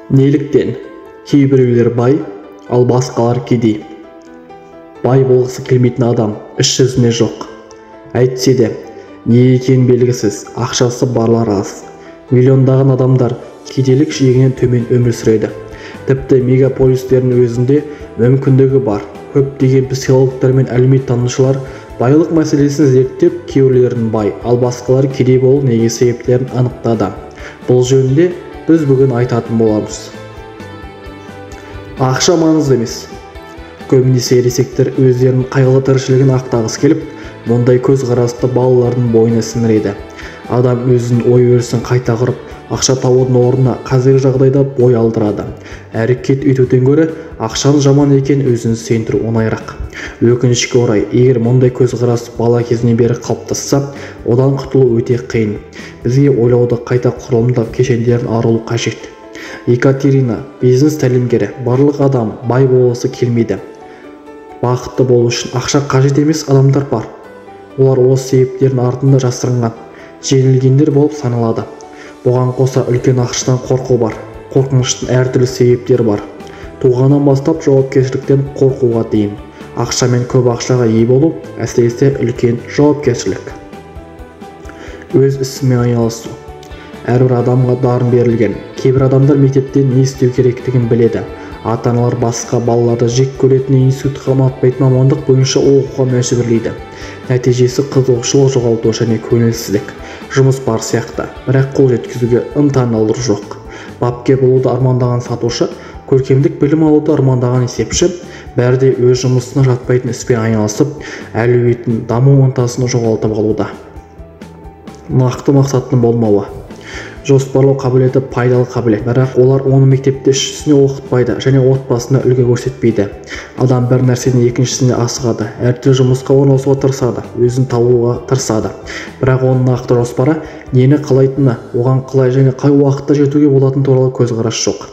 Неліктен кейбіреулер бай, ал басқалар кедей? Бай болғысы келмейтін адам іс жүзінде жоқ. Әйтсе де, не екені белгісіз, ақшасы барлар аз. Миллиондаған адамдар кедейлік шегінен төмен өмір сүреді. Тіпті мегаполистердің өзінде мүмкіндігі бар. Көптеген психологтар мен әлеуметтанушылар байлық мәселесін зерттеп, кейбіреулердің бай, ал басқалар кедей болу неге себептерін анықтады. Бұл жөнінде біз бүгін айтатын боламыз. Ақша маңызды емес. Көбінесе ересектер өздерінің қайғылы тіршілігін ақтағысы келіп, мұндай көзқарасты балалардың бойына сіңіреді. Адам өзінің ой-өрісін қайта құрып, ақша табудың орнына қазіргі жағдайда бой алдырады. Әрекет етуден гөрі ақшаның жаман екенін өзін сендіру оңайырақ. Өкінішке орай, егер мұндай көзқарас бала кезінен бері қалыптасса, одан құтылу өте қиын. Бізге ойлауды қайта құрылымдап кешендерін арылу қажет. Екатерина, бизнес тәлімгері, барлық адам бай болғысы келмейді. Бақытты болу үшін ақша қажет емес адамдар бар. Олар осы себептердің артында жасырынған, жеңілгендер болып саналады. Бұған қоса үлкен ақшадан қорқу бар. Қорқыныштың әртүрлі себептері бар. Туғаннан бастап жауапкершіліктен қорқуға дейін. Ақша мен көп ақшаға ие болу әсіресе үлкен жауапкершілік. Өз ісімен айналысу. Әрбір адамға дарын берілген. Кейбір адамдар мектептен не істеу керектігін біледі. Ата-аналар басқа балаларды жек көретін институтқа ұнатпайтын мамандық бойынша оқуға мәжбүрлейді. Нәтижесі қызығушылық жоғалту және көңілсіздік. Жұмыс бар сияқты, бірақ қол жеткізуге ынталандыру жоқ. Бапкер болуды армандаған сатушы, көркемдік білім алуды армандаған есепші, бәрі де өз жұмысына жатпайтын іспен айналысып, әлеуетін даму ынтасын жоғалтып алуда. Нақты мақсаттың болмауы. Жоспарлау қабілеті пайдалы қабілет, бірақ олар оны мектепте ішісіне оқытпайды және отбасына үлгі көрсетпейді. Адам бір нәрседен екіншісіне асығады, әртүрлі жұмысқа орналасуға тырысады, өзін табуға тырысады. Бірақ оның нақты жоспары, нені қалайтыны, оған қалай және қай уақытта жетуге болатыны туралы көзқарас жоқ.